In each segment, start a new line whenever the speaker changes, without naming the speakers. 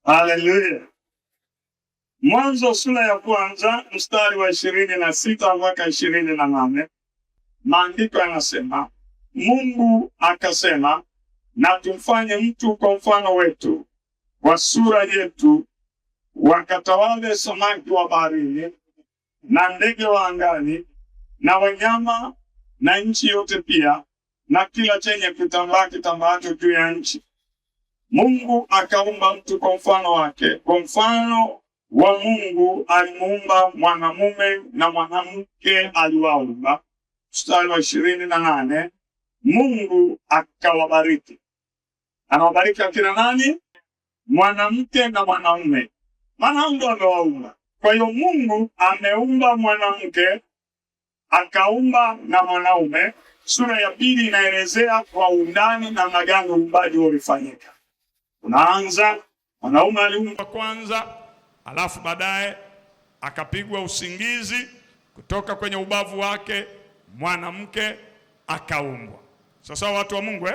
Haleluya. Mwanzo sura ya kwanza mstari wa 26 mpaka 28. Maandiko yanasema, Mungu akasema, na tumfanye mtu kwa mfano wetu, kwa sura yetu, wakatawale samaki wa baharini na ndege wa angani na wanyama na nchi yote pia, na kila chenye kutambaa kitambaacho juu ya nchi. Mungu akaumba mtu kwa mfano wake, kwa mfano wa Mungu alimuumba, mwanamume na mwanamke aliwaumba. Mstari wa 28, Mungu akawabariki. Anawabariki akina nani? Mwanamke na mwanaume, maana ndo amewaumba. Kwa hiyo Mungu ameumba mwanamke, akaumba na mwanaume. Sura ya pili inaelezea kwa undani namna gani uumbaji ulifanyika. Unaanza, mwanaume aliumbwa kwanza, alafu baadaye akapigwa usingizi, kutoka kwenye ubavu wake mwanamke akaumbwa. Sasa watu wa Mungu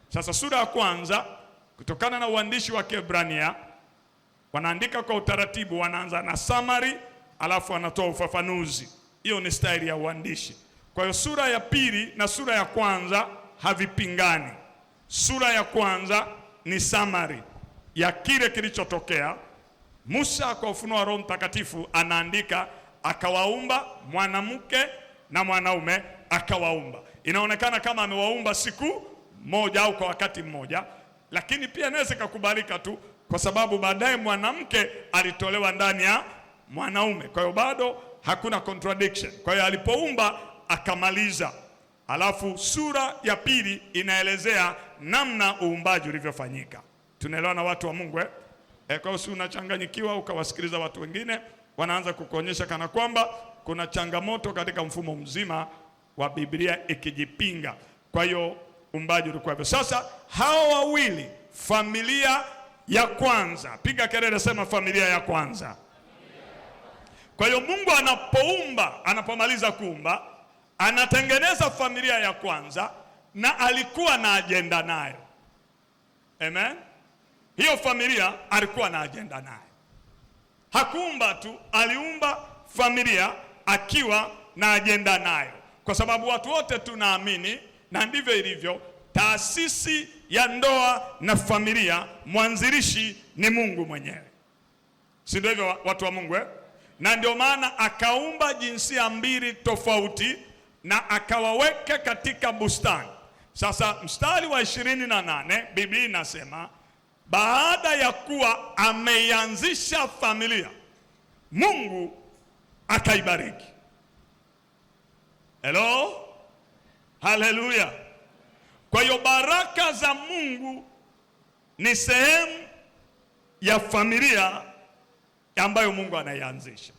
Sasa sura ya kwanza, kutokana na uandishi wa Kiebrania, wanaandika kwa utaratibu, wanaanza na summary, alafu wanatoa ufafanuzi. Hiyo ni staili ya uandishi. Kwa hiyo sura ya pili na sura ya kwanza havipingani. Sura ya kwanza ni summary ya kile kilichotokea. Musa kwa ufunuo wa Roho Mtakatifu anaandika, akawaumba mwanamke na mwanaume akawaumba. Inaonekana kama amewaumba siku moja au kwa wakati mmoja, lakini pia inaweza kukubalika tu kwa sababu baadaye mwanamke alitolewa ndani ya mwanaume. Kwa hiyo bado hakuna contradiction. Kwa hiyo alipoumba akamaliza. Alafu sura ya pili inaelezea namna uumbaji ulivyofanyika. Tunaelewana watu wa Mungu Kwa hiyo si unachanganyikiwa ukawasikiliza watu wengine wanaanza kukuonyesha kana kwamba kuna changamoto katika mfumo mzima wa Biblia ikijipinga. Kwa hiyo uumbaji ulikuwa hivyo. Sasa hao wawili, familia ya kwanza, piga kelele, sema familia ya kwanza. Kwa hiyo Mungu anapomaliza kuumba, anatengeneza familia ya kwanza, na alikuwa na ajenda nayo. Amen. Hiyo familia alikuwa na ajenda nayo. Hakuumba tu, aliumba familia akiwa na ajenda nayo, kwa sababu watu wote tunaamini, na ndivyo ilivyo, taasisi ya ndoa na familia, mwanzilishi ni Mungu mwenyewe. Si ndio hivyo watu wa Mungu Na ndio maana akaumba jinsia mbili tofauti na akawaweka katika bustani. Sasa mstari wa 28 Biblia inasema, baada ya kuwa ameianzisha familia, Mungu akaibariki. Hello? Haleluya. Kwa hiyo baraka za Mungu ni sehemu ya familia ambayo Mungu anaianzisha.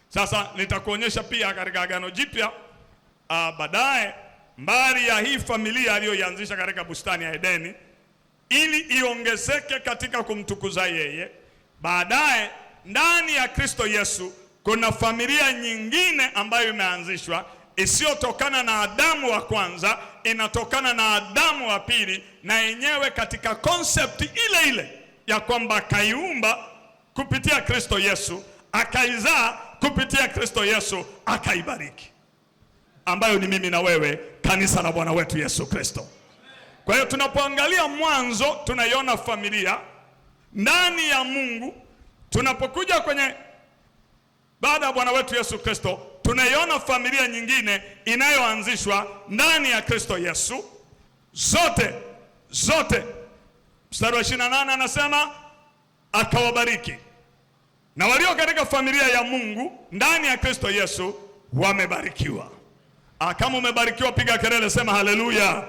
Sasa nitakuonyesha pia katika Agano Jipya baadaye, mbali ya hii familia aliyoianzisha katika bustani ya Edeni ili iongezeke katika kumtukuza yeye, baadaye ndani ya Kristo Yesu kuna familia nyingine ambayo imeanzishwa, isiyotokana na Adamu wa kwanza, inatokana na Adamu wa pili, na yenyewe katika concept ile ile ya kwamba akaiumba kupitia Kristo Yesu, akaizaa kupitia Kristo Yesu, akaibariki, ambayo ni mimi na wewe, kanisa la Bwana wetu Yesu Kristo. Kwa hiyo tunapoangalia Mwanzo tunaiona familia ndani ya Mungu. Tunapokuja kwenye baada ya Bwana wetu Yesu Kristo, tunaiona familia nyingine inayoanzishwa ndani ya Kristo Yesu. Zote. Mstari wa 28 anasema akawabariki. Na walio katika familia ya Mungu ndani ya Kristo Yesu wamebarikiwa. Kama umebarikiwa piga kelele, sema haleluya.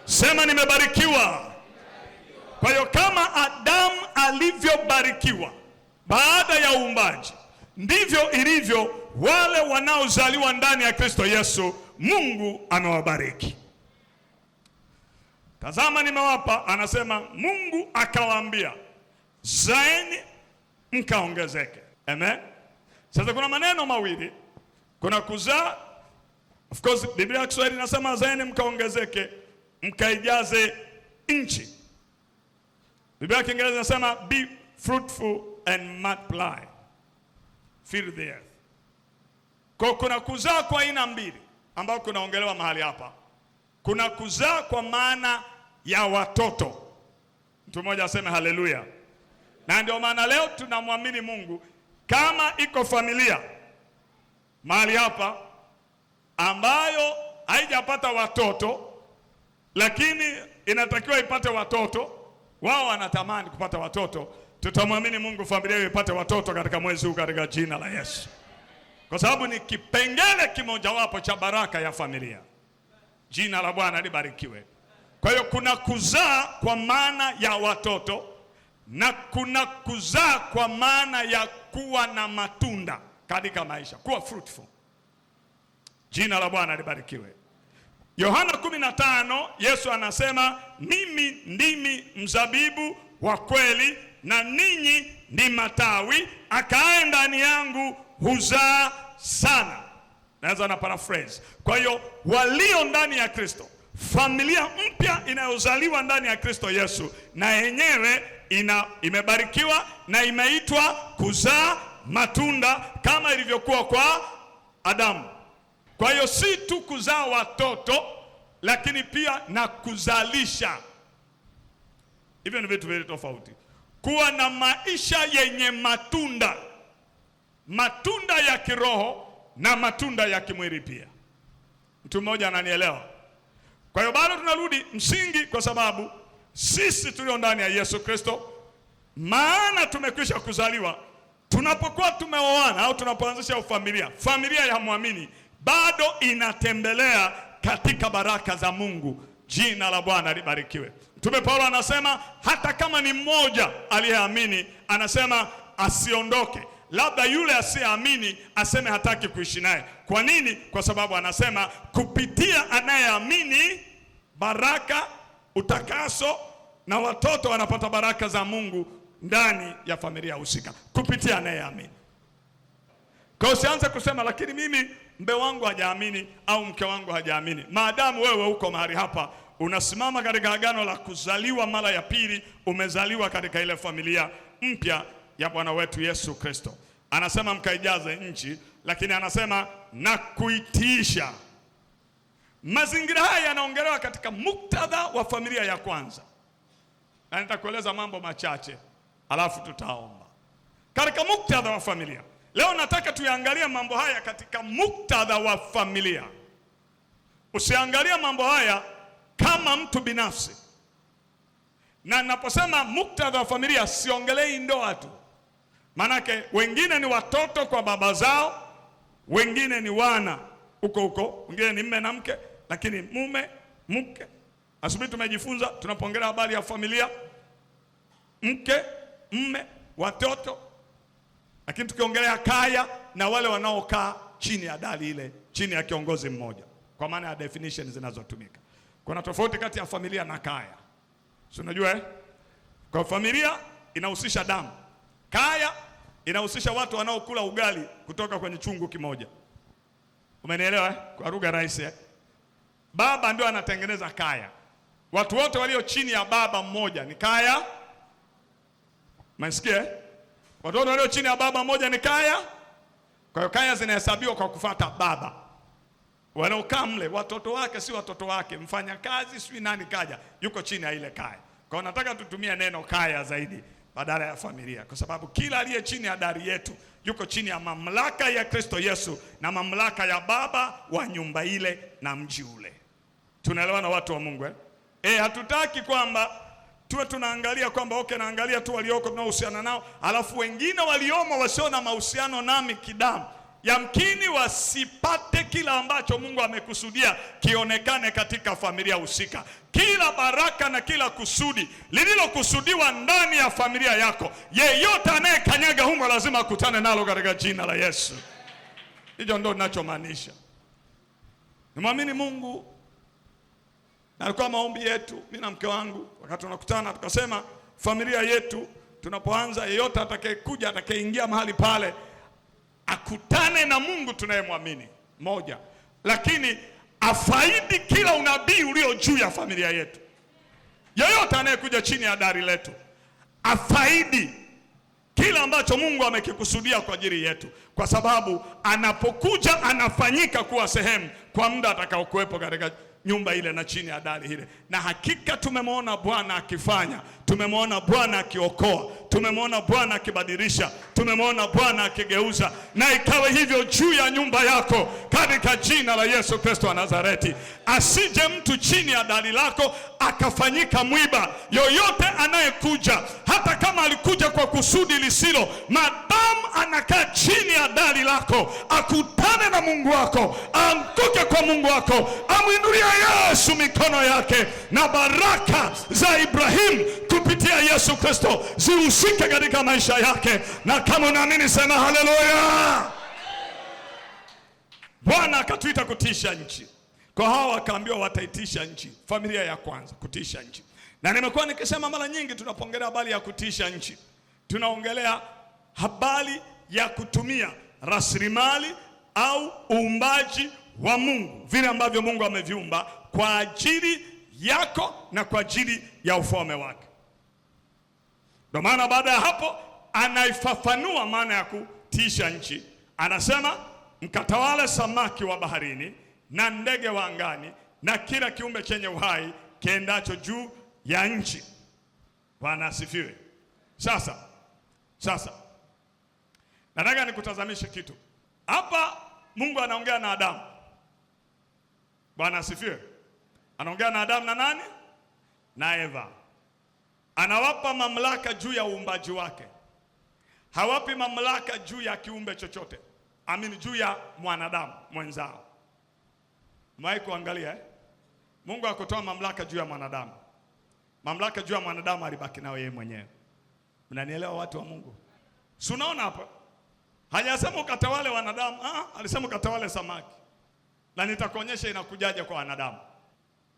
Sema nimebarikiwa. Kwa hiyo kama Adamu alivyobarikiwa baada ya uumbaji, ndivyo ilivyo wale wanaozaliwa ndani ya Kristo Yesu, Mungu amewabariki. Tazama nimewapa, anasema Mungu akawaambia, zaeni mkaongezeke. Amen. Sasa kuna maneno mawili, kuna kuzaa. Of course Biblia ya Kiswahili inasema zaeni mkaongezeke, mkaijaze nchi.
Biblia ya Kiingereza inasema be fruitful and multiply, fill the earth. Kwa kuna kuzaa kwa aina mbili ambao kunaongelewa mahali hapa. Kuna kuzaa kwa maana ya watoto. Mtu mmoja aseme haleluya. Na ndio maana leo tunamwamini Mungu, kama iko familia mahali hapa ambayo haijapata watoto lakini inatakiwa ipate watoto, wao wanatamani kupata watoto, tutamwamini Mungu familia hiyo ipate watoto katika mwezi huu katika jina la Yesu. Kwa sababu ni kipengele kimojawapo cha baraka ya familia. Jina la Bwana libarikiwe. Kwa hiyo kuna kuzaa kwa maana ya watoto na kuna kuzaa kwa maana ya kuwa na matunda katika maisha, kuwa fruitful. Jina la Bwana libarikiwe. Yohana 15 Yesu anasema mimi ndimi mzabibu wa kweli na ninyi ni matawi, akaaye ndani yangu huzaa sana. Naweza na paraphrase. Kwa hiyo walio ndani ya Kristo, familia mpya inayozaliwa ndani ya Kristo Yesu, na yenyewe imebarikiwa na imeitwa kuzaa matunda kama ilivyokuwa kwa Adamu. Kwa hiyo si tu kuzaa watoto, lakini pia na kuzalisha. Hivyo ni vitu viwili tofauti. Kuwa na maisha yenye matunda, matunda ya kiroho na matunda ya kimwili pia. Mtu mmoja ananielewa? Kwa hiyo bado tunarudi msingi, kwa sababu sisi tulio ndani ya Yesu Kristo, maana tumekwisha kuzaliwa, tunapokuwa tumeoana au tunapoanzisha familia ya muamini bado inatembelea katika baraka za Mungu. Jina la Bwana libarikiwe. Mtume Paulo anasema hata kama ni mmoja aliyeamini, anasema asiondoke, labda yule asiyeamini aseme hataki kuishi naye. Kwa nini? Kwa sababu anasema kupitia anayeamini baraka, utakaso na watoto wanapata baraka za Mungu ndani ya familia husika kupitia anayeamini. Kwa usianze kusema lakini mimi mbe wangu hajaamini au mke wangu hajaamini. Maadamu wewe uko mahali hapa, unasimama katika agano la kuzaliwa mara ya pili, umezaliwa katika ile familia mpya ya Bwana wetu Yesu Kristo. Anasema mkaijaze nchi, lakini anasema na kuitiisha. Mazingira haya yanaongelewa katika muktadha wa familia ya kwanza, na nitakueleza mambo machache alafu tutaomba. Katika muktadha wa familia, leo nataka tuyaangalie mambo haya katika muktadha wa familia. Usiangalie mambo haya kama mtu binafsi. Na ninaposema muktadha wa familia, siongelei ndoa tu. Manake wengine ni watoto kwa baba zao, wengine ni wana huko, wengine ni mme na mke, lakini mume, mke. Asubuhi tumejifunza tunapoongelea habari ya familia, mke, mme, watoto. Lakini tukiongelea kaya na wale wanaokaa chini ya dari ile, chini ya kiongozi mmoja, kwa maana ya definition zinazotumika. Kuna tofauti kati ya familia na kaya. Si unajua Kwa familia inahusisha damu. Kaya inahusisha watu wanaokula ugali kutoka kwenye chungu kimoja. Umenielewa Kwa lugha rahisi Baba ndio anatengeneza kaya. Watu wote walio chini ya baba mmoja ni kaya. Masikia? Watu wote walio chini ya baba mmoja ni kaya. Kwa hiyo kaya zinahesabiwa kwa kufuata baba. Wanaokaa mle watoto wake si watoto wake, mfanyakazi si nani kaja, yuko chini ya ile kaya. Kwa hiyo nataka tutumie neno kaya zaidi badala ya familia, kwa sababu kila aliye chini ya dari yetu yuko chini ya mamlaka ya Kristo Yesu na mamlaka ya baba wa nyumba ile na mji ule. Tunaelewana watu wa Mungu hatutaki kwamba tuwe tunaangalia kwamba naangalia tu walioko tunaohusiana nao, alafu wengine waliomo wasio na mahusiano nami kidamu, yamkini wasipate kila ambacho Mungu amekusudia kionekane katika familia husika. Kila baraka na kila kusudi lililokusudiwa ndani ya familia yako, yeyote anayekanyaga humo lazima akutane nalo katika jina la Yesu. Hicho ndio ninachomaanisha. Nimwamini Mungu. Na alikuwa maombi yetu mimi na mke wangu wakati tunakutana, tukasema familia yetu tunapoanza, yeyote atakayekuja atakayeingia mahali pale akutane na Mungu tunayemwamini moja, lakini afaidi kila unabii ulio juu ya familia yetu. Yeyote anayekuja chini ya dari letu afaidi kila ambacho Mungu amekikusudia kwa ajili yetu, kwa sababu anapokuja anafanyika kuwa sehemu kwa muda atakaokuwepo katika nyumba ile na chini ya dari ile. Na hakika tumemwona Bwana akifanya, tumemwona Bwana akiokoa, tumemwona Bwana akibadilisha, tumemwona Bwana akigeuza, na ikawe hivyo juu ya nyumba yako katika jina la Yesu Kristo wa Nazareti. Asije mtu chini ya dari lako akafanyika mwiba. Yoyote anayekuja, hata kama alikuja kwa kusudi lisilo, madamu anakaa chini ya dari lako, akutane na Mungu wako, anguke kwa Mungu wako, amwinulie Yesu mikono yake, na baraka za Ibrahimu kupitia Yesu Kristo zihusike katika maisha yake. Na kama unaamini sema haleluya. Bwana akatuita kutisha nchi. Kwa hao wakaambiwa wataitisha nchi. Familia ya kwanza kutisha nchi. Na nimekuwa nikisema mara nyingi tunapoongelea habari ya kutisha nchi, tunaongelea habari ya kutumia rasilimali au uumbaji wa Mungu, vile ambavyo Mungu ameviumba kwa ajili yako na kwa ajili ya ufalme wake. Ndio maana baada ya hapo anaifafanua maana ya kutisha nchi. Anasema mkatawale samaki wa baharini na ndege wa angani na kila kiumbe chenye uhai kiendacho juu ya nchi. Bwana asifiwe. Sasa nataka nikutazamishe kitu hapa. Mungu anaongea na Adamu. Bwana asifiwe. Anaongea na Adamu na nani? Na Eva. Anawapa mamlaka juu ya uumbaji wake. Hawapi mamlaka juu ya kiumbe chochote. Juu ya mwanadamu mwenzao. Mwahi kuangalia Mungu hakutoa mamlaka juu ya mwanadamu. Mamlaka juu ya mwanadamu alibaki nayo yeye mwenyewe. Mnanielewa watu wa Mungu? Si unaona hapa? Hajasema ukatawale wanadamu, alisema ukatawale samaki. Na nitakuonyesha inakujaje kwa wanadamu.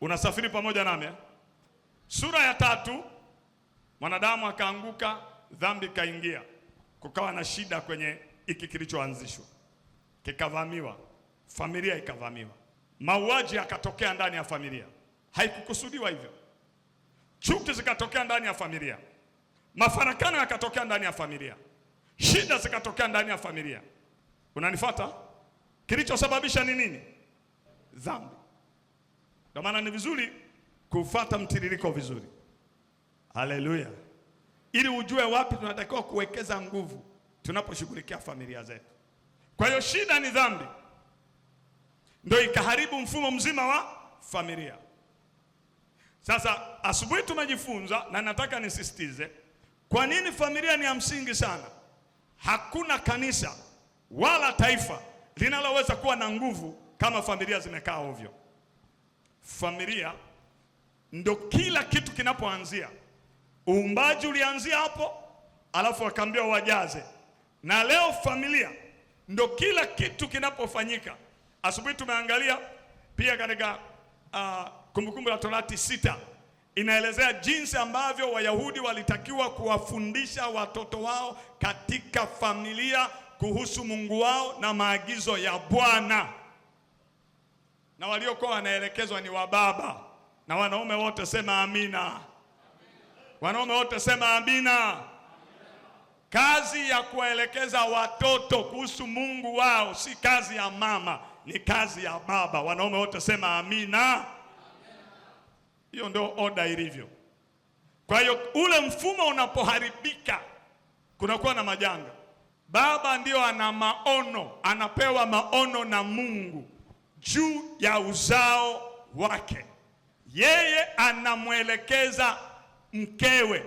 Unasafiri pamoja nami? Sura ya 3, mwanadamu akaanguka, dhambi kaingia. Kukawa na shida kwenye hiki kilichoanzishwa. Kikavamiwa, familia ikavamiwa. Mauaji yakatokea ndani ya familia. Haikukusudiwa hivyo. Chuki zikatokea ndani ya familia. Mafarakano yakatokea ndani ya familia. Shida zikatokea ndani ya familia. Unanifuata? Kilichosababisha ni nini? Dhambi. Kwa maana ni vizuri kufuata mtiririko vizuri. Haleluya. Ili ujue wapi tunatakiwa kuwekeza nguvu tunaposhughulikia familia zetu. Kwa hiyo shida ni dhambi. Ndio ikaharibu mfumo mzima wa familia. Sasa asubuhi tumejifunza na nataka nisisitize kwa nini familia ni ya msingi sana. Hakuna kanisa wala taifa linaloweza kuwa na nguvu kama familia zimekaa ovyo. Familia ndo kila kitu kinapoanzia. Uumbaji ulianzia hapo, alafu wakaambiwa wajaze. Na leo familia ndo kila kitu kinapofanyika. Asubuhi tumeangalia pia katika Kumbukumbu la Torati 6 inaelezea jinsi ambavyo Wayahudi walitakiwa kuwafundisha watoto wao katika familia kuhusu Mungu wao na maagizo ya Bwana. Na waliokuwa wanaelekezwa ni wababa. Na wanaume wote sema amina. Wanaume wote sema amina. Kazi ya kuwaelekeza watoto kuhusu Mungu wao si kazi ya mama, ni kazi ya baba. Wanaume wote sema amina. Hiyo ndio oda ilivyo. Kwa hiyo ule mfumo unapoharibika kunakuwa na majanga. Baba ndio ana maono, anapewa maono na Mungu juu ya uzao wake. Yeye anamwelekeza mkewe,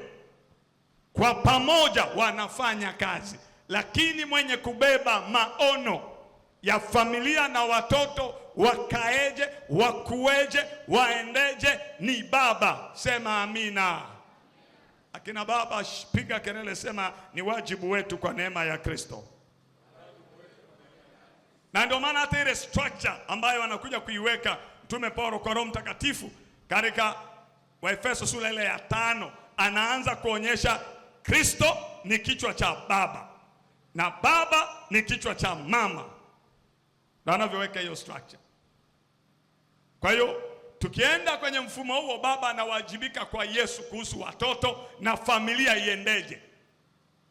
kwa pamoja wanafanya kazi, lakini mwenye kubeba maono ya familia na watoto wakaeje, wakueje, waendeje ni baba. Sema amina. Akina baba piga kelele, sema ni wajibu wetu kwa neema ya Kristo. Na ndio maana hata ile structure ambayo wanakuja kuiweka Mtume Paulo kwa Roho Mtakatifu katika Waefeso sura ile ya 5 anaanza kuonyesha Kristo ni kichwa cha baba na baba ni kichwa cha mama. Na anavyoweka hiyo structure. Kwa hiyo Tukienda kwenye mfumo huo, baba anawajibika kwa Yesu kuhusu watoto na familia iendeje.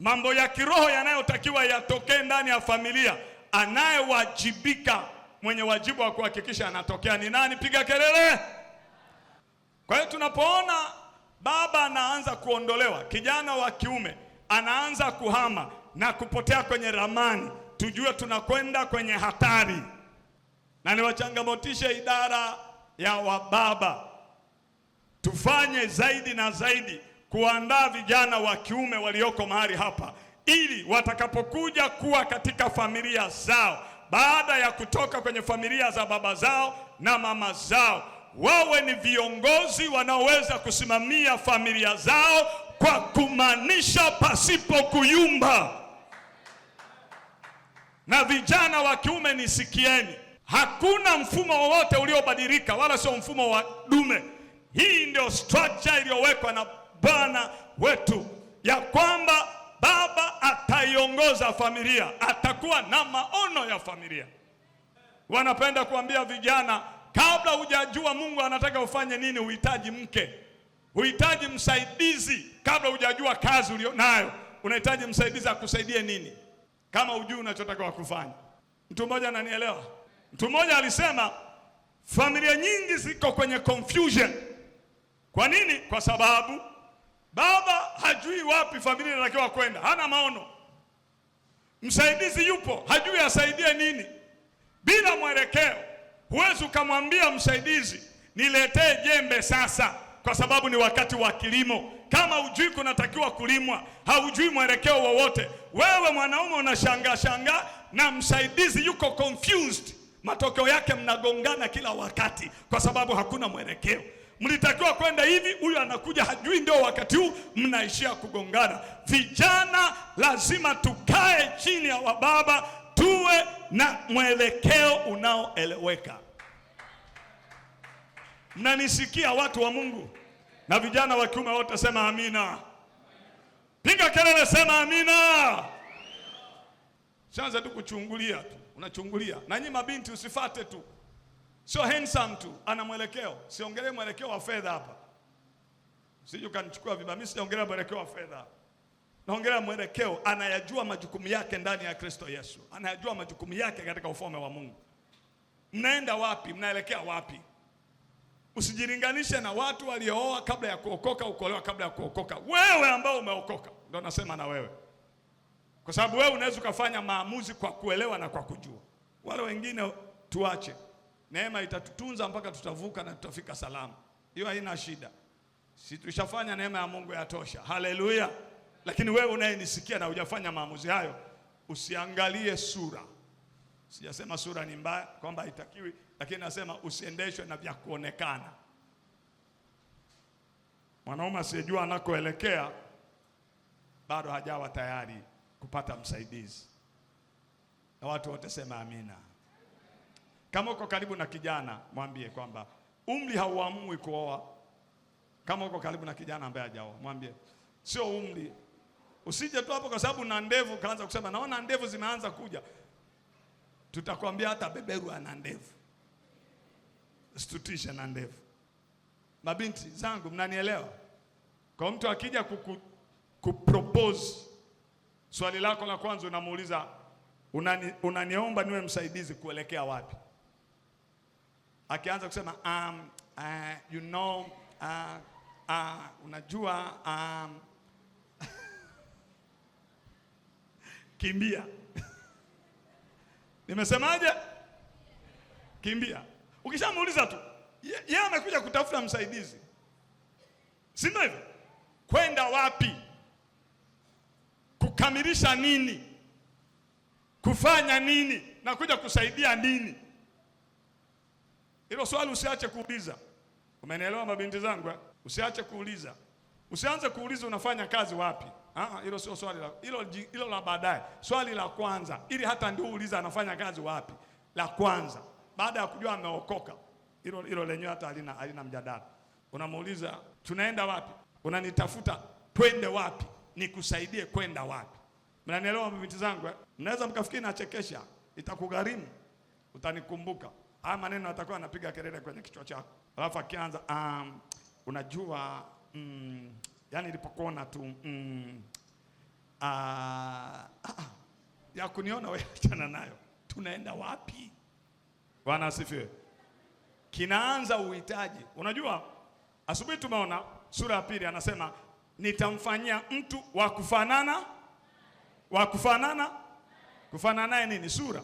Mambo ya kiroho yanayotakiwa yatokee ndani ya familia, anayewajibika, mwenye wajibu wa kuhakikisha anatokea ni nani? Piga kelele. Kwa hiyo tunapoona baba anaanza kuondolewa, kijana wa kiume anaanza kuhama na kupotea kwenye ramani, tujue tunakwenda kwenye hatari. Na niwachangamotishe idara ya wababa, tufanye zaidi na zaidi kuandaa vijana wa kiume walioko mahali hapa, ili watakapokuja kuwa katika familia zao, baada ya kutoka kwenye familia za baba zao na mama zao, wawe ni viongozi wanaoweza kusimamia familia zao kwa kumaanisha pasipo kuyumba. Na vijana wa kiume nisikieni, hakuna mfumo wowote uliobadilika, wala sio mfumo wa dume. Hii ndio structure iliyowekwa na Bwana wetu, ya kwamba baba ataiongoza familia, atakuwa na maono ya familia. Wanapenda kuambia vijana, kabla hujajua Mungu anataka ufanye nini, uhitaji mke, uhitaji msaidizi. Kabla hujajua kazi ulionayo, unahitaji msaidizi akusaidie nini, kama hujui unachotaka kufanya. Mtu mmoja ananielewa. Mtu mmoja alisema familia nyingi ziko kwenye confusion. Kwa nini? Kwa sababu baba hajui wapi familia inatakiwa kwenda, hana maono. Msaidizi yupo, hajui asaidie nini. Bila mwelekeo, huwezi ukamwambia msaidizi, niletee jembe sasa, kwa sababu ni wakati wa kilimo. Kama hujui kunatakiwa kulimwa, haujui mwelekeo wowote, wewe mwanaume unashangaa na msaidizi yuko confused. Matokeo yake mnagongana kila wakati, kwa sababu hakuna mwelekeo. Mlitakiwa kwenda hivi, huyu anakuja hajui, ndio wakati huu mnaishia kugongana. Vijana lazima tukae chini ya wababa, tuwe na mwelekeo unaoeleweka. Mnanisikia watu wa Mungu? Na vijana wa kiume wote sema amina. Piga kelele, sema amina. Sianze tu kuchungulia tu, unachungulia. Na nyinyi mabinti usifate tu, sio handsome tu, ana mwelekeo. Siongelee mwelekeo wa fedha hapa, sije ukanichukua vibaya. Mimi siongelee mwelekeo wa fedha, naongelea mwelekeo, anayajua majukumu yake ndani ya Kristo Yesu, anayajua majukumu yake katika ufalme wa Mungu. Mnaenda wapi? Mnaelekea wapi? Usijilinganishe na watu waliooa kabla ya kuokoka, ukolewa kabla ya kuokoka. Wewe ambao umeokoka, ndio nasema na wewe, kwa sababu wewe unaweza ukafanya maamuzi kwa kuelewa na kwa kujua. Wale wengine tuache, neema itatutunza mpaka tutavuka na tutafika salama. Hiyo haina shida, si tushafanya neema ya Mungu yatosha. Haleluya. Lakini wewe unayenisikia na hujafanya maamuzi hayo, usiangalie sura. Sijasema sura ni mbaya kwamba haitakiwi, lakini nasema usiendeshwe na vya kuonekana. Mwanaume asiyejua anakoelekea bado hajawa tayari kupata msaidizi. Na watu wote sema amina. Kama uko karibu na kijana, mwambie kwamba umri hauamui kuoa. Kama uko karibu na kijana ambaye hajaoa, mwambie sio umri. Usije tu hapo kwa sababu na ndevu kaanza kusema naona ndevu zimeanza kuja. Tutakwambia hata beberu ana ndevu. Situtisha na ndevu. Mabinti zangu mnanielewa? Kwa mtu akija kupropose, swali lako la kwanza unamuuliza, unaniomba niwe msaidizi kuelekea wapi? Akianza kusema you know, unajua, kimbia. Nimesemaje? Kimbia. Ukishamuuliza tu, yeye amekuja kutafuta msaidizi, si ndio hivyo? Kwenda wapi? Kukamilisha nini? Kufanya nini? Na kuja kusaidia nini? Hilo swali usiache kuuliza. Umenielewa mabinti zangu? Usiache kuuliza. Usianze kuuliza unafanya kazi wapi. Hilo sio swali la hilo la baadaye. Swali la kwanza, ili hata ndio uuliza anafanya kazi wapi. La kwanza, baada ya kujua ameokoka, hilo lenyewe hata halina mjadala. Unamuuliza tunaenda wapi? Unanitafuta twende wapi? Nikusaidie kwenda wapi? Mnanielewa mabinti zangu? Mnaweza mkafikiri nachekesha, itakugharimu, utanikumbuka. maneno atakuwa anapiga kelele kwenye kichwa chako. Alafu akianza unajua yani nilipokuona tu ya kuniona wewe, achana nayo. Tunaenda wapi? Bwana asifiwe. Kinaanza uhitaji. Unajua asubuhi tumeona sura ya 2 anasema nitamfanyia mtu wa kufanana naye nini? Sura.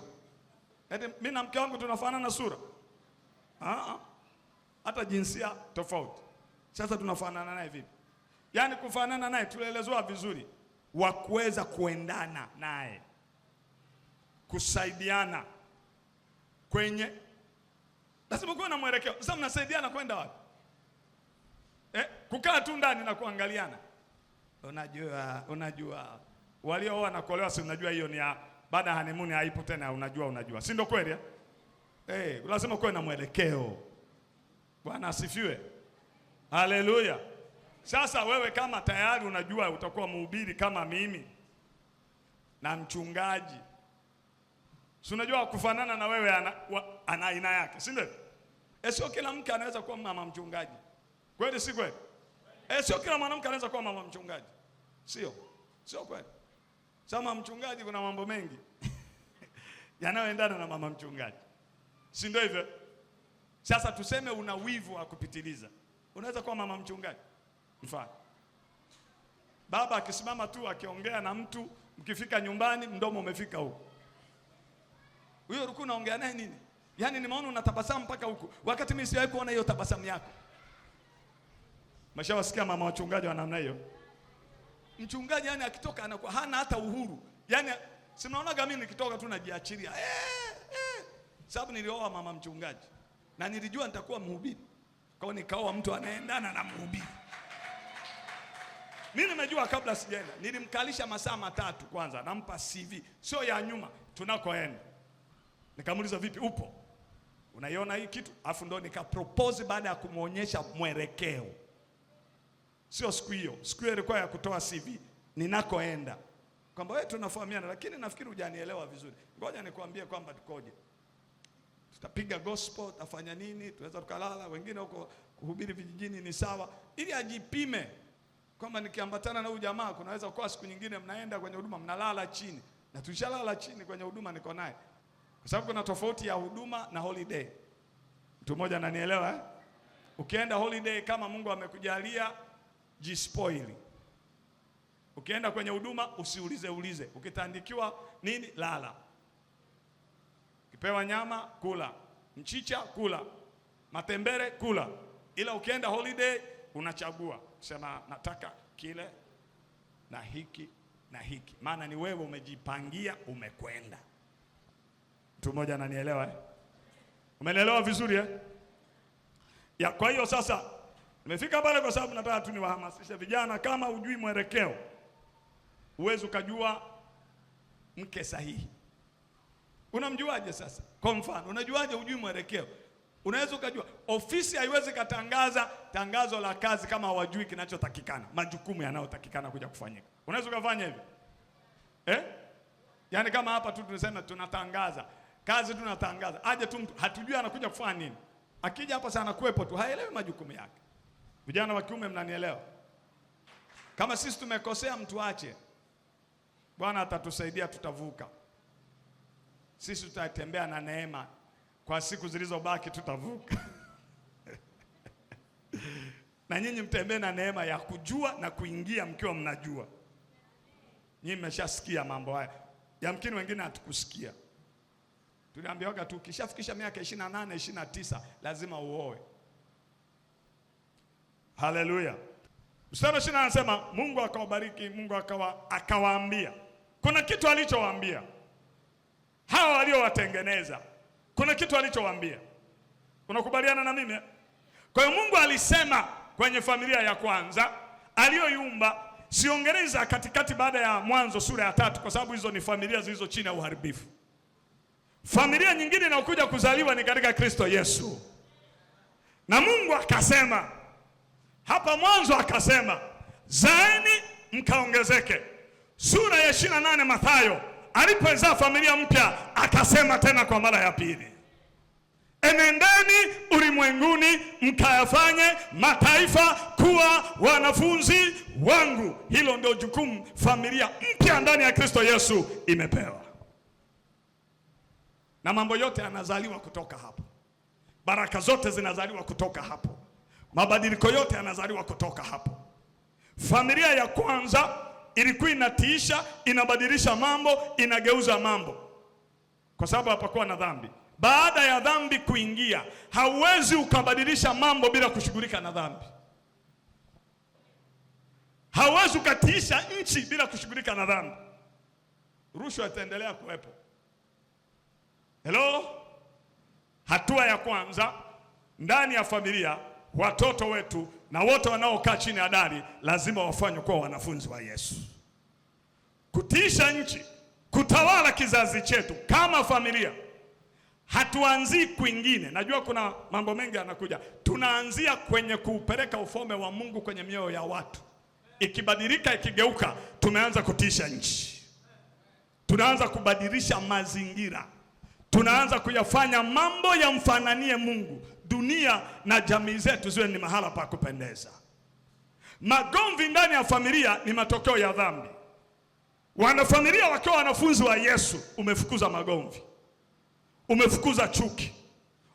Eti mimi na mke wangu tunafanana sura? Hata jinsia tofauti. Sasa tunafanana naye vipi? Yaani kufanana naye tulielezwa vizuri, wa kuweza kuendana naye, kusaidiana kwenye, lazima kuwe na mwelekeo. Sasa mnasaidiana kwenda wapi? Kukaa tu ndani na kuangaliana. Unajua waliooa na kuolewa, si unajua hiyo ni baada ya honeymoon, haipo tena. Unajua si ndio kweli? Lazima kuwe na mwelekeo. Bwana asifiwe. Haleluya. Sasa wewe kama tayari unajua utakuwa mhubiri kama mimi na mchungaji, si unajua kufanana na wewe ana aina yake, si ndio? Sio kila mke anaweza kuwa mama mchungaji. Kweli si kweli? Sio kila mwanamke anaweza kuwa mama mchungaji. Sio kweli. Sama mchungaji kuna mambo mengi yanayoendana na mama mchungaji, si ndio hivyo? Sasa tuseme una wivu wa kupitiliza, unaweza kuwa mama mchungaji. Mfano, baba akisimama tu akiongea na mtu, mkifika nyumbani mdomo umefika huko. Huyo ulikuwa unaongea naye nini? Yaani nimeona unatabasamu mpaka huko, wakati mimi siwahi kuona hiyo tabasamu yako. Mshawasikia mama wachungaji wa namna hiyo? Mchungaji yani akitoka anakuwa hana hata uhuru. Yaani sinaonaga mimi nikitoka tu najiachilia. Sababu nilioa mama mchungaji na nilijua nitakuwa mhubiri. Kwa hiyo nikaoa mtu anaendana na mhubiri. Mimi nimejua kabla sijaenda. Nilimkalisha masaa 3 kwanza, nampa CV, sio ya nyuma, tunakoenda. Nikamuuliza vipi upo? Unaiona hii kitu? Afu ndo nikapropose baada ya kumuonyesha mwelekeo. Sio siku hiyo. Siku hiyo ilikuwa ya kutoa CV ninakoenda. Kwamba wewe tunafahamiana, lakini nafikiri hujanielewa vizuri. Ngoja nikwambie kwamba tukoje. Tutapiga gospel, tafanya nini? Tunaweza tukalala, wengine huko kuhubiri vijijini ni sawa, ili ajipime kwamba nikiambatana na huyu jamaa kunaweza kwa siku nyingine mnaenda kwenye huduma mnalala chini. Na tulishalala chini kwenye huduma niko naye. Kwa sababu kuna tofauti ya huduma na holiday. Mtu mmoja ananielewa? Ukienda holiday kama Mungu amekujalia, jispoili. Ukienda kwenye huduma usiulize. Ukitandikiwa nini, lala. Ukipewa nyama kula, mchicha kula, matembele kula. Ila ukienda holiday unachagua, sema nataka kile na hiki na hiki, maana ni wewe umejipangia, umekwenda. Mtu mmoja ananielewa? Umeelewa vizuri? Ya, kwa hiyo sasa nimefika pale kwa sababu nataka tu niwahamasishe vijana, kama hujui mwelekeo uweze ukajua mke sahihi. Unamjuaje sasa? Kwa mfano, unajuaje hujui mwelekeo? Unaweza ukajua ofisi haiwezi katangaza tangazo la kazi kama hawajui kinachotakikana, majukumu yanayotakikana kuja kufanyika. Unaweza ukafanya hivi? Yaani kama hapa tu tunasema tunatangaza kazi, tunatangaza aje tu mtu hatujui anakuja kufanya nini. Akija hapa sana kuepo tu haelewi majukumu yake. Vijana wa kiume mnanielewa? Kama sisi tumekosea mtu ache. Bwana atatusaidia, tutavuka. Sisi tutatembea na neema. Kwa siku zilizobaki tutavuka. Na nyinyi mtembee na neema ya kujua na kuingia mkiwa mnajua. Nyinyi mmeshasikia mambo haya. Yamkini wengine hatukusikia. Tuliambiwa tu kishafikisha miaka 28, 29 lazima uoe. Haleluya. Mstari 20 anasema Mungu akawabariki, Mungu akawaambia. Kuna kitu alichowaambia hawa waliowatengeneza. Kuna kitu alichowaambia. Unakubaliana na mimi? Kwa hiyo Mungu alisema kwenye familia ya kwanza aliyoiumba, siongeleza katikati baada ya Mwanzo sura ya 3 kwa sababu hizo ni familia zilizo chini ya uharibifu. Familia nyingine inayokuja kuzaliwa ni katika Kristo Yesu. Na Mungu akasema hapa mwanzo, akasema zaeni mkaongezeke. Sura ya 28 Mathayo alipozaa familia mpya akasema tena kwa mara ya pili. enendeni ulimwenguni mkayafanye mataifa kuwa wanafunzi wangu. Hilo ndio jukumu familia mpya ndani ya Kristo Yesu imepewa, na mambo yote yanazaliwa kutoka hapo. Baraka zote zinazaliwa kutoka hapo. Mabadiliko yote yanazaliwa kutoka hapo. Familia ya kwanza ilikuwa inatiisha, inabadilisha mambo, inageuza mambo, kwa sababu hapakuwa na dhambi. Baada ya dhambi kuingia, hauwezi ukabadilisha mambo bila kushughulika na dhambi. Hauwezi ukatiisha nchi bila kushughulika na dhambi. Rushwa itaendelea kuwepo. Hello? Hatua ya kwanza ndani ya familia, watoto wetu na wote wanaokaa chini ya dari lazima wafanywe kuwa wanafunzi wa Yesu. Kutiisha nchi, kutawala kizazi chetu kama familia. Hatuanzii kwingine. Najua kuna mambo mengi yanakuja. Tunaanzia kwenye kuupeleka ufalme wa Mungu kwenye mioyo ya watu. Ikibadilika, ikigeuka, tumeanza kutiisha nchi. Tunaanza kubadilisha mazingira. Tunaanza kuyafanya mambo yamfananie Mungu. Dunia na jamii zetu ziwe ni mahala pa kupendeza. Magomvi ndani ya familia ni matokeo ya dhambi. Wanafamilia wakiwa wanafunzi wa Yesu, umefukuza magomvi, umefukuza chuki,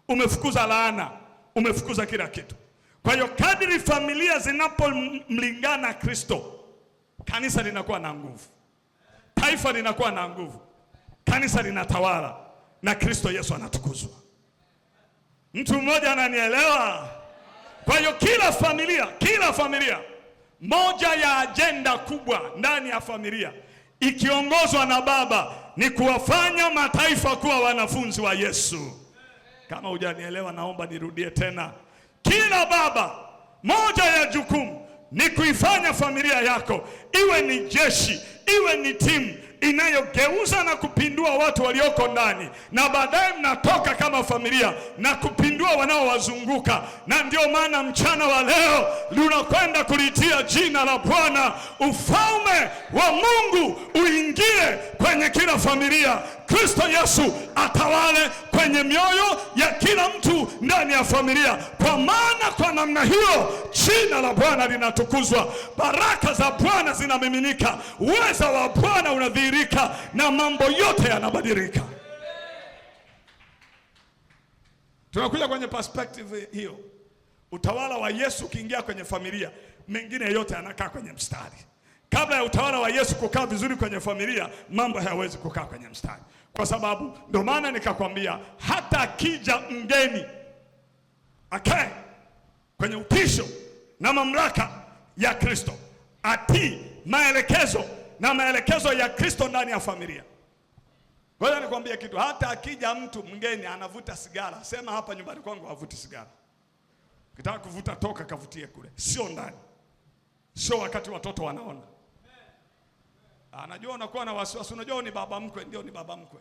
umefukuza laana, umefukuza kila kitu. Kwa hiyo kadri familia zinapomlingana Kristo, kanisa linakuwa na nguvu, taifa linakuwa na nguvu, kanisa linatawala na Kristo Yesu anatukuzwa. Mtu mmoja ananielewa? Kwa hiyo kila familia, moja ya ajenda kubwa ndani ya familia ikiongozwa na baba ni kuwafanya mataifa kuwa wanafunzi wa Yesu. Kama hujanielewa, naomba nirudie tena. Kila baba, moja ya jukumu ni kuifanya familia yako iwe ni jeshi, iwe ni timu inayogeuza na kupindua watu walioko ndani, na baadaye mnatoka kama familia na kupindua wanaowazunguka. Na ndio maana mchana wa leo tunakwenda kulitia jina la Bwana. Ufalme wa Mungu uingie kwenye kila familia. Kristo Yesu atawale kwenye mioyo ya kila mtu ndani ya familia, kwa maana kwa namna hiyo jina la Bwana linatukuzwa, baraka za Bwana zinamiminika, uweza wa Bwana unadhihirika, na mambo yote yanabadilika. Tunakuja kwenye perspective hiyo. Utawala wa Yesu ukiingia kwenye familia, mengine yote yanakaa kwenye mstari. Kabla ya utawala wa Yesu kukaa vizuri kwenye familia, mambo hayawezi kukaa kwenye mstari. Kwa sababu ndio maana nikakwambia, hata akija mgeni akae kwenye utisho na mamlaka ya Kristo, atii maelekezo ya Kristo ndani ya familia. Ngoja nikwambie kitu, hata akija mtu mgeni anavuta sigara, sema hapa nyumbani kwangu havuti sigara. Ukitaka kuvuta, toka kavutie kule, sio ndani. Sio wakati watoto wanaona. Anajua unakuwa na wasiwasi, unajua ni baba mkwe, ndio ni baba mkwe.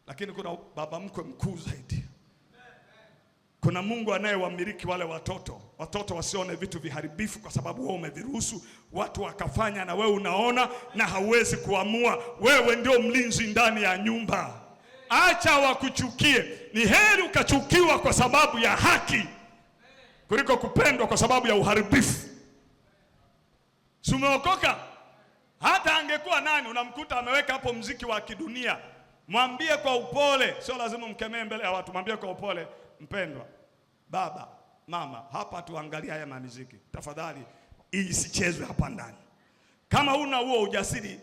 Lakini kuna baba mkwe mkuu zaidi. Kuna Mungu anayewamiliki wale watoto. Watoto wasione vitu viharibifu kwa sababu wewe umeviruhusu watu wakafanya, na wewe unaona na hauwezi kuamua. Wewe ndio mlinzi ndani ya nyumba. Acha wakuchukie. Ni heri ukachukiwa kwa sababu ya haki kuliko kupendwa kwa sababu ya uharibifu. Sumeokoka. Hata angekuwa nani, unamkuta ameweka hapo mziki wa kidunia. Mwambie kwa upole, sio lazima mkemee mbele ya watu. Mwambie kwa upole, mpendwa baba, mama, hapa tuangalie haya muziki. Tafadhali isichezwe hapa ndani. Kama una huo ujasiri,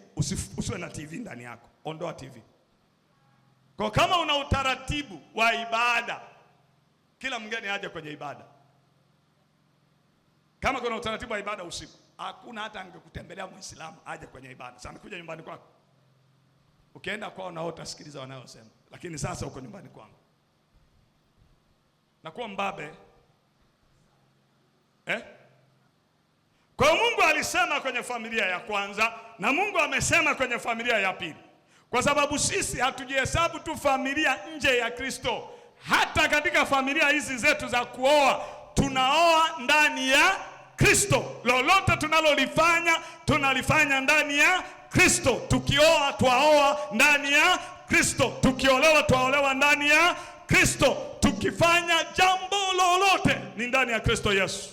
usiwe na TV ndani yako. Ondoa TV. Kwa kama una utaratibu wa ibada, kila mgeni aje kwenye ibada. Kama kuna utaratibu wa ibada usiku, hakuna hata angekutembelea Muislamu aje kwenye ibada. Sasa kuja nyumbani kwako. Ukienda kwao na utasikiliza wanayosema. Lakini sasa uko nyumbani kwangu. Nakuwa mbabe. Kwa Mungu alisema kwenye familia ya kwanza, na Mungu amesema kwenye familia ya pili. Kwa sababu sisi hatujihesabu tu familia nje ya Kristo. Hata katika familia hizi zetu za kuoa, tunaoa ndani ya Kristo. Lolote tunalolifanya, tunalifanya ndani ya Kristo. Tukioa, twaoa ndani ya Kristo. Tukiolewa, twaolewa ndani ya Kristo. tukifanya jambo lolote ni ndani ya Kristo Yesu.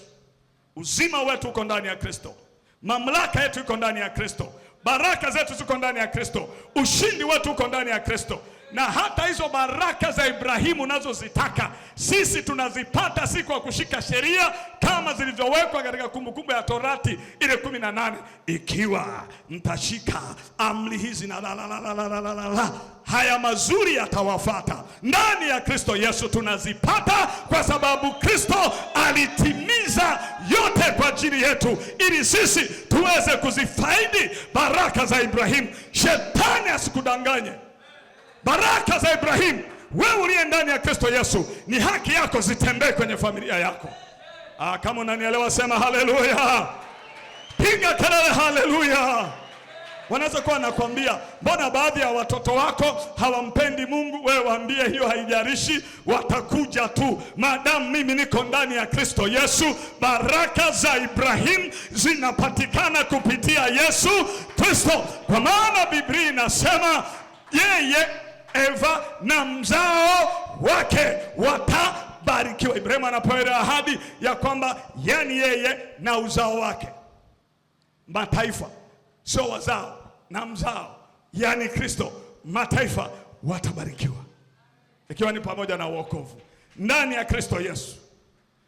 Uzima wetu uko ndani ya Kristo. Mamlaka yetu iko ndani ya Kristo. Baraka zetu ziko ndani ya Kristo. Ushindi wetu uko ndani ya Kristo. Na hata hizo baraka za Ibrahimu nazo zitaka sisi tunazipata si kwa kushika sheria kama zilizowekwa katika kumbukumbu ya Torati ile 18, ikiwa mtashika amri hizi na la haya mazuri yatawafuata. Ndani ya Kristo Yesu tunazipata kwa sababu Kristo alitimiza yote kwa ajili yetu ili sisi tuweze kuzifaidi baraka za Ibrahimu. Shetani asikudanganye. Baraka za Ibrahimu, wewe uliye ndani ya Kristo Yesu, ni haki yako zitembee kwenye familia yako. Kama unanielewa sema haleluya. Piga kelele haleluya. Wanaweza kuwa nakwambia, mbona baadhi ya watoto wako hawampendi Mungu? Wewe waambie hiyo haijalishi, watakuja tu. Maadamu mimi niko ndani ya Kristo Yesu, baraka za Ibrahimu zinapatikana kupitia Yesu Kristo. Kwa maana Biblia inasema yeye, Eva na mzao wake watabarikiwa. Ibrahimu anapewa ahadi ya kwamba yani yeye na uzao wake, mataifa sio wazao, na mzao yani Kristo, mataifa watabarikiwa, ikiwa ni pamoja na wokovu ndani ya Kristo Yesu.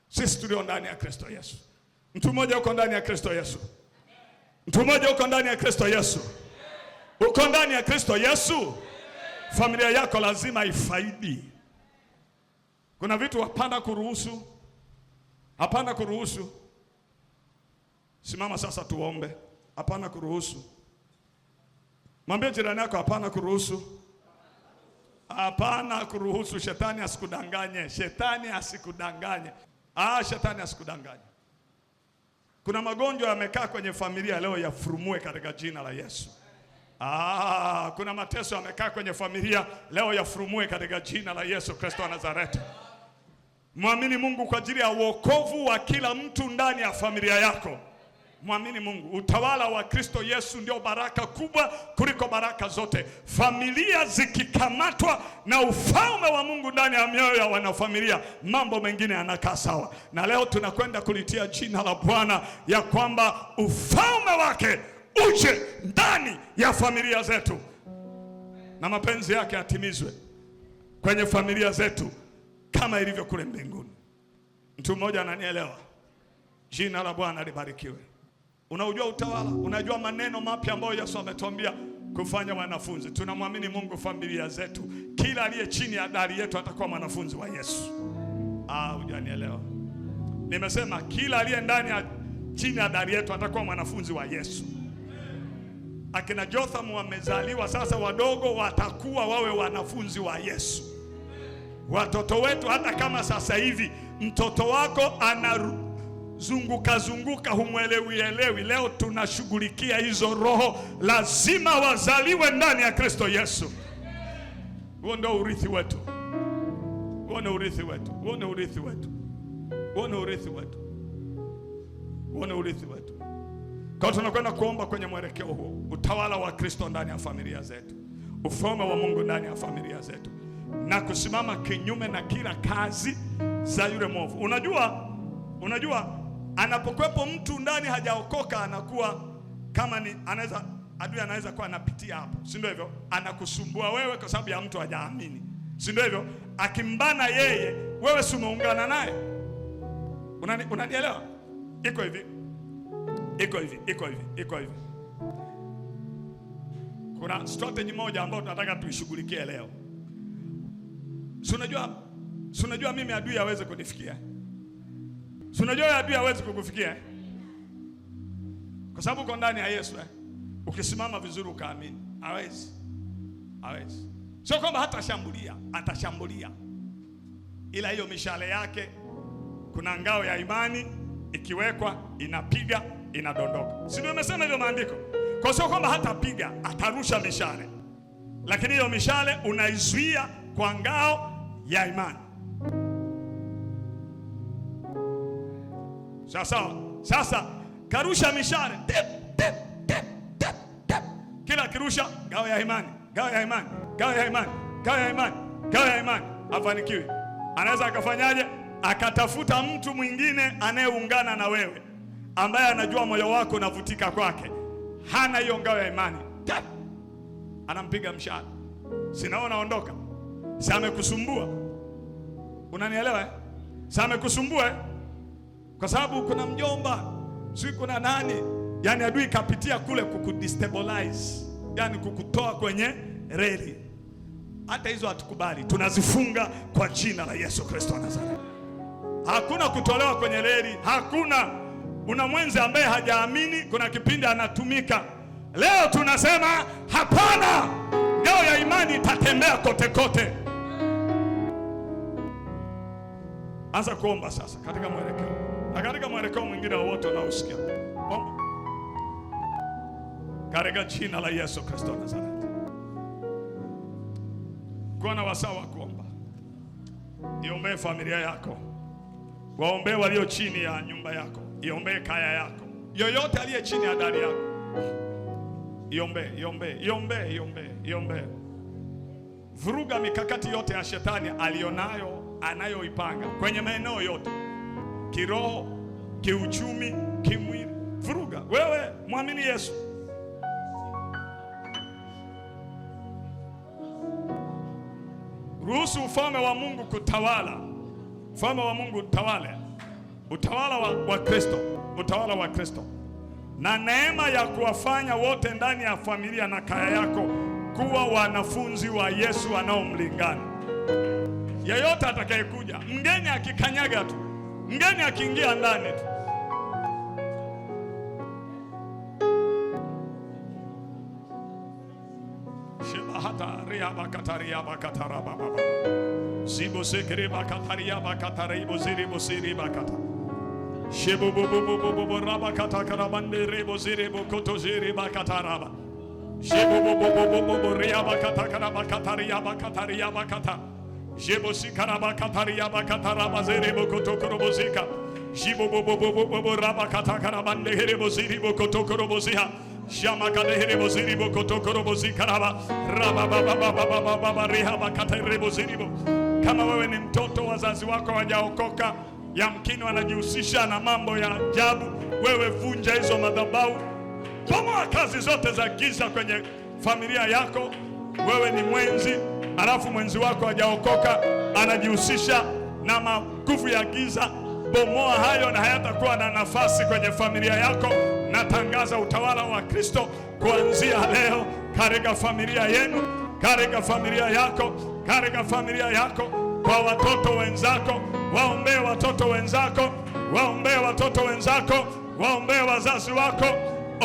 Sisi tulio ndani ya Kristo Yesu. Mtu mmoja uko ndani ya Kristo Yesu. Mtu mmoja uko ndani ya Kristo Yesu. Uko ndani ya Kristo Yesu. Familia yako lazima ifaidi. Kuna vitu hapana kuruhusu. Hapana kuruhusu. Simama sasa tuombe. Hapana kuruhusu. Mwambie jirani yako hapana kuruhusu. Hapana kuruhusu. Shetani asikudanganye. Shetani asikudanganye. Shetani asikudanganye. Kuna magonjwa yamekaa kwenye familia leo yafurumue katika jina la Yesu. Kuna mateso yamekaa kwenye familia leo yafurumue katika jina la Yesu Kristo wa Nazareti. Muamini Mungu kwa ajili ya wokovu wa kila mtu ndani ya familia yako. Muamini Mungu. Utawala wa Kristo Yesu ndio baraka kubwa kuliko baraka zote. Familia zikikamatwa na ufalme wa Mungu ndani ya mioyo ya wanafamilia, mambo mengine yanakaa sawa. Na leo tunakwenda kulitia jina la Bwana ya kwamba ufalme wake uje ndani ya familia zetu, na mapenzi yake yatimizwe kwenye familia zetu kama ilivyo kule mbinguni. Mtu mmoja ananielewa? Jina la Bwana libarikiwe. Unaujua utawala, unajua maneno mapya ambayo Yesu ametuambia kufanya wanafunzi. Tunamwamini Mungu, familia zetu, kila aliye chini ya dari yetu atakuwa mwanafunzi wa Yesu. Hujanielewa? Nimesema kila aliye ndani ya chini ya dari yetu atakuwa mwanafunzi wa Yesu. Akina Jotham wamezaliwa sasa wadogo, watakuwa wawe wanafunzi wa Yesu. Watoto wetu, hata kama sasa hivi mtoto wako anazunguka humwelewi, leo tunashughulikia hizo roho, lazima wazaliwe ndani ya Kristo Yesu. Huo ndio urithi wetu. Huo ndio urithi wetu. Huo ndio urithi wetu. Huo ndio urithi wetu. Huo ndio urithi wetu. Kwa tunakwenda kuomba kwenye mwelekeo huo, utawala wa Kristo ndani ya familia zetu, ufalme wa Mungu ndani ya familia zetu, na kusimama kinyume na kila kazi za yule mwovu. Unajua anapokuwepo mtu ndani hajaokoka, anakuwa kama ni adui anaweza kuwa anapitia hapo, si ndio hivyo? Anakusumbua wewe kwa sababu ya mtu hajaamini, si ndio hivyo? Akimbana yeye, wewe si umeungana naye. Unanielewa? Iko hivi. Kuna strategy moja ambayo tunataka tuishughulikie leo. Si unajua mimi adui hawezi kunifikia. Si unajua adui hawezi kukufikia. Kwa sababu uko ndani ya Yesu. Ukisimama vizuri ukaamini, hawezi. Sio kwamba hatashambulia, atashambulia. Ila hiyo mishale yake, kuna ngao ya imani ikiwekwa inapiga, inadondoka. Si ndio nimesema hivyo maandiko? Kwa sio kwamba hatapiga, atarusha mishale. Lakini hiyo mishale unaizuia kwa ngao ya imani. Sasa karusha mishale. Kila kirusha ngao ya imani, afanikiwe. anaweza akafanyaje? Akatafuta mtu mwingine anayeungana na wewe, ambaye anajua moyo wako unavutika kwake, hana hiyo ngao ya imani, anampiga mshale. Sinaona ondoka. Si amekusumbua? Unanielewa? Si amekusumbua? Kwa sababu kuna mjomba, si kuna nani, yani adui kapitia kule kukudestabilize, yani kukutoa kwenye reli. Hata hizo hatukubali, tunazifunga kwa jina la Yesu Kristo wa Nazareti. Hakuna kutolewa kwenye reli, hakuna. Una mwenzi ambaye hajaamini, kuna kipindi anatumika. Leo tunasema hapana, ngao ya imani itatembea kote kote. Anza kuomba sasa katika mwelekeo, na katika mwelekeo mwingine wowote unaosikia. Omba katika jina la Yesu Kristo wa Nazareti. Kuwa na wasaa wa kuomba. Iombee familia yako, waombee walio chini ya nyumba yako, iombee kaya yako, yoyote aliye chini ya dari yako. Iombe. Vuruga mikakati yote ya shetani anayoipanga kwenye maeneo yote, kiroho, kiuchumi, kimwili. Vuruga. Wewe muamini Yesu. Ruhusu ufalme wa Mungu kutawala. Ufalme wa Mungu utawale. Utawala wa Kristo. Na neema ya kuwafanya wote ndani ya familia na kaya yako kuwa wanafunzi wa Yesu wanaomlingana. Yeyote atakayekuja, mgeni akikanyaga tu, mgeni akiingia ndani tu, hata riaba kataria bakatara baba zibo sekere bakataria bakatara ibo ziri bosiri bakata shebo bobo raba katakara bande rebo ziri bokoto ziri bakataraba shebo bobo riaba katakara bakataria bakataria bakata shebo sikara bakataria bakatara bazere bokoto korobozika shebo bobo raba katakara bande rebo ziri bokoto koroboziha Shama kadehere boziri bo kotokoro bozikaraba raba baba rehaba katere boziribo. Kama wewe ni mtoto, wazazi wako hawajaokoka, yamkini wanajihusisha na mambo ya ajabu, wewe vunja hizo madhabahu, bomoa kazi zote za giza kwenye familia yako. Wewe ni mwenzi, alafu mwenzi wako hajaokoka, anajihusisha na maguvu ya giza, bomoa hayo na hayatakuwa na nafasi kwenye familia yako. Natangaza utawala wa Kristo kuanzia leo katika familia yenu, katika familia yako, katika familia yako, kwa watoto wenzako. Waombee watoto wenzako, waombee watoto wenzako, waombee wazazi wako,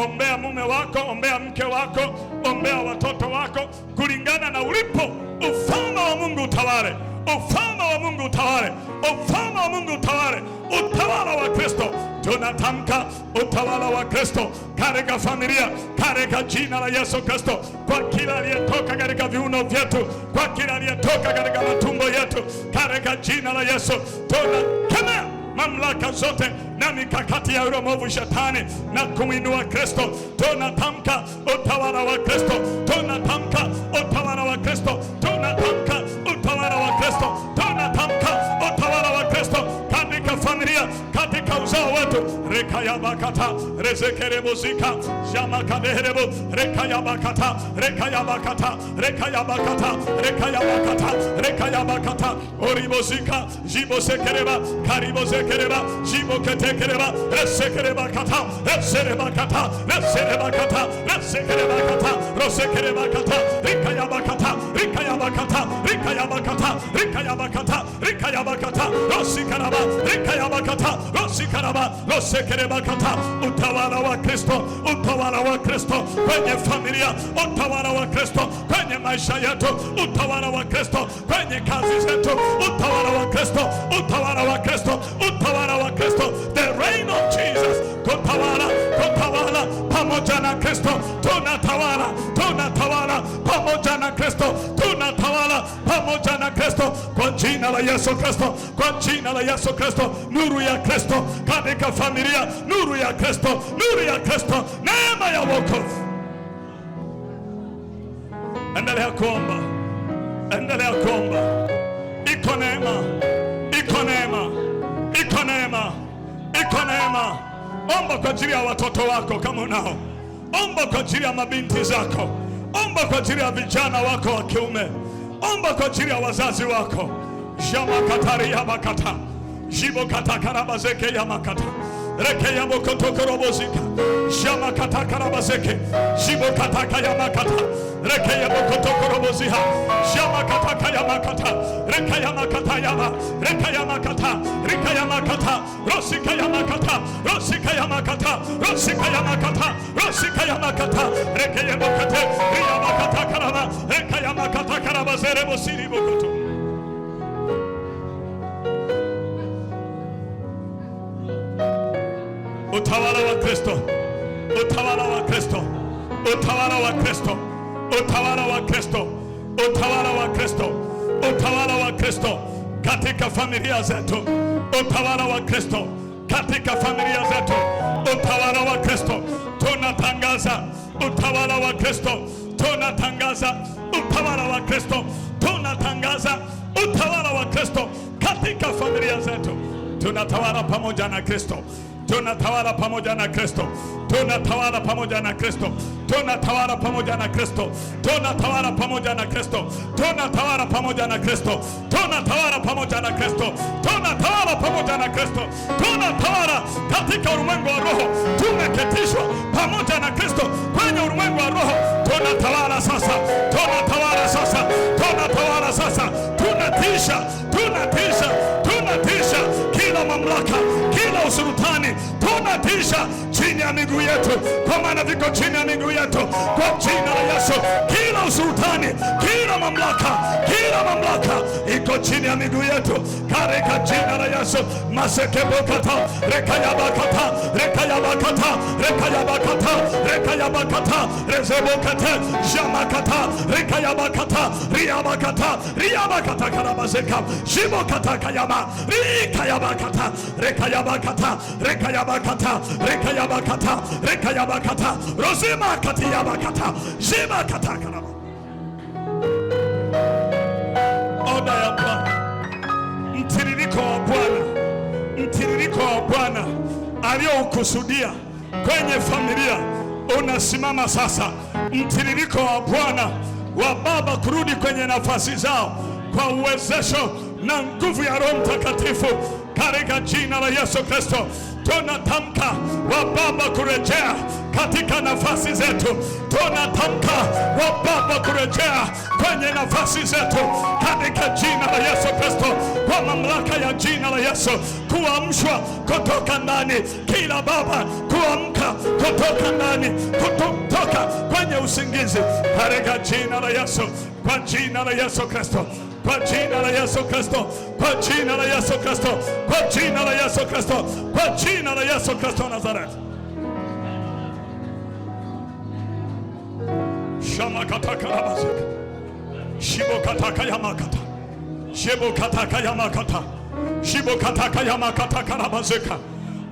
ombea mume wako, ombea mke wako, ombea watoto wako, kulingana na ulipo. Ufalme wa Mungu utawale, ufalme wa Mungu utawale, ufalme wa Mungu utawale, utawala wa Kristo. Tunatamka utawala wa Kristo katika familia, katika jina la Yesu Kristo, kwa kila aliyetoka katika viuno vyetu, kwa kila aliyetoka katika matumbo yetu, katika jina la Yesu. Tunakemea mamlaka zote na mikakati ya yule mwovu shetani na kumwinua Kristo. Tunatamka utawala wa Kristo, tunatamka utawala wa Kristo, tunatamka utawala wa Kristo, tunatamka utawala wa Kristo katika familia, katika uzao wetu. Rekayabakata rezekerebozika jamakaderebo rekayabakata rekayabakata rekayabakata rekayabakata rekayabakata oribozika jibosekereba karibozekereba jiboketekereba resekerebakata reserebakata reserebakata resekerebakata rosekerebakata rekayabakata rekayabakata rekayabakata rekayabakata rekayabakata rosikaraba rekayabakata rosikaraba rosekerebakata. Utawala wa Kristo, utawala wa Kristo kwenye familia, utawala wa Kristo kwenye maisha yetu, utawala wa Kristo kwenye kazi zetu, utawala wa Kristo, utawala wa Kristo, utawala wa Kristo. The reign of Jesus. Kutawala, kutawala pamoja na Kristo. Tunatawala, tunatawala pamoja na Kristo, tunatawala pamoja na Kristo kwa jina la Yesu Kristo, kwa jina la Yesu Kristo. Nuru ya Kristo katika familia, nuru ya Kristo, nuru ya Kristo, neema ya wokovu. Endelea kuomba, endelea kuomba. Iko neema, kwa neema. Omba kwa ajili ya watoto wako kama unao. Omba kwa ajili ya mabinti zako. Omba kwa ajili ya vijana wako wa kiume. Omba kwa ajili ya wazazi wako. Jamakatari ya makata. Jibo katakarabazeke ya makata. Reke ya mokotokorobozika. Jamakatakarabazeke. Jibo kataka ya makata. Reke ya mokotokoroboziha. Jamakataka ya makata. Reka ya makata yama. Reka ya makata. Reka ya makata. Rosika ya makata. Rosika ya makata. Rosika ya makata. Rosika ya makata. Reke ya mokate. Ria makata karama. Reka ya makata karabazere bosiri bokoto. Utawala wa Kristo, utawala wa Kristo, utawala wa Kristo, utawala wa Kristo, utawala wa Kristo, utawala wa Kristo katika familia zetu, utawala wa Kristo katika familia zetu, utawala wa Kristo. Tunatangaza utawala wa Kristo, tunatangaza utawala wa Kristo, tunatangaza utawala wa Kristo katika familia zetu. Tunatawala pamoja na Kristo. Tunatawala pamoja na Kristo. Tunatawala pamoja na Kristo. Tunatawala pamoja na Kristo. Tunatawala pamoja na Kristo. Tunatawala pamoja na Kristo. Tunatawala pamoja na Kristo. Tunatawala pamoja na Kristo. Tunatawala katika ulimwengu wa roho. Tumeketishwa pamoja na Kristo kwenye ulimwengu wa roho. Tunatawala sasa. Tunatawala sasa. Tunatawala sasa. Tunatisha. Tunatisha. Tunatisha kila mamlaka, kila usultani, tunatisha chini ya miguu yetu, kwa maana viko chini ya miguu yetu kwa jina la Yesu. Kila usultani, kila mamlaka iko chini ya miguu yetu katika jina la Yesu. Masekebokata rekayabakata rekayabakata rekayabakata rekayabakata rezebokate jamakata rekayabakata riabakata riabakata karabazeka shibokata kayama rikayabakata rekayabakata rekayabakata rekayabakata rekayabakata rozima katiyabakata jimakata karaba. Oda ya Bwana, mtiririko wa Bwana, mtiririko wa Bwana aliyoukusudia kwenye familia unasimama sasa. Mtiririko wa Bwana wa baba kurudi kwenye nafasi zao kwa uwezesho na nguvu ya Roho Mtakatifu katika jina la Yesu Kristo. Tunatamka wa baba kurejea katika nafasi zetu. Tunatamka wa baba kurejea kwenye nafasi zetu katika jina la Yesu Kristo, kwa mamlaka ya jina la Yesu. Kuamshwa kutoka ndani, kila baba kuamka kutoka ndani, kutoka kwenye usingizi katika jina la Yesu, kwa jina la Yesu Kristo, kwa jina la Yesu Kristo, kwa jina la Yesu Kristo, kwa jina la Yesu Kristo, kwa jina la Yesu Kristo Nazareti. Shamakataka rabazika. Shibokataka yamakata. Shibokataka yamakata. Shibokataka yamakata karabazika.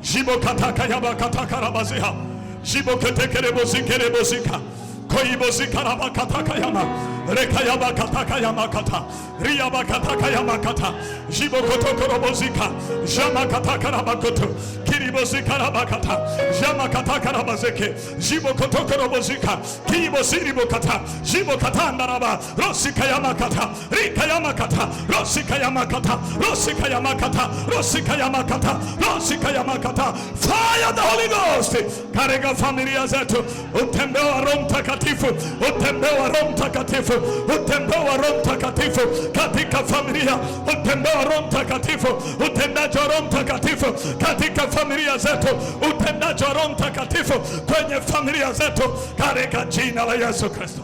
Shibokataka yamakata karabaziha. Shiboketekerebozikerebozika. Koibozika rabakataka yama. Rekayabakataka yamakata. Riyabakataka yamakata. Shibokotokorobozika. Jamakataka rabakoto. Kiribozika rabakata. Jamakataka rabazeke. Shibokotokorobozika. Kiribosiribokata. Shibokatanda raba. Rosika yamakata. Rika yamakata. Rosika yamakata. Rosika yamakata. Rosika yamakata. Rosika yamakata. Fire the Holy Ghost katika familia zetu. Utembeo wa Roho Mtakatifu. Utembeo wa Roho Mtakatifu. Utembeo wa Roho Mtakatifu katika familia. Utembeo wa Roho Mtakatifu. Utendaji wa Roho Mtakatifu katika familia zetu. Utendaji wa Roho Mtakatifu kwenye familia zetu katika jina la Yesu Kristo.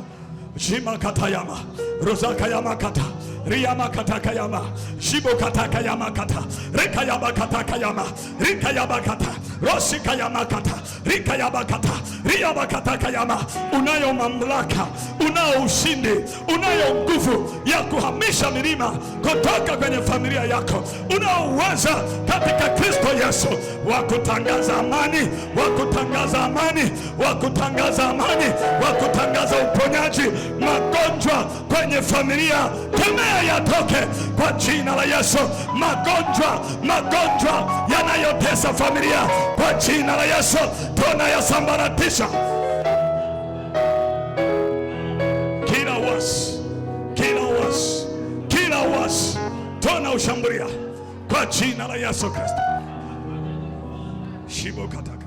Jima katayama. Rozaka yamakata. Riyama kataka yama. Shibo kataka yama kata. Rika yaba kataka yama. Rika yaba kata. Rosika yama kata. Rika yaba kata. Riyaba kataka yama. Unayo mamlaka, unao ushindi, unayo nguvu ya kuhamisha milima kutoka kwenye familia yako. Unao uwezo katika Kristo Yesu wa kutangaza amani, wa kutangaza amani, wa kutangaza amani, wa kutangaza uponyaji magonjwa kwenye kwenye familia, kemea yatoke kwa jina la Yesu. Magonjwa yanayotesa familia, kwa jina la Yesu tunayasambaratisha. Kila uasi tunaushambulia kwa jina la Yesu Kristo. Shibokataka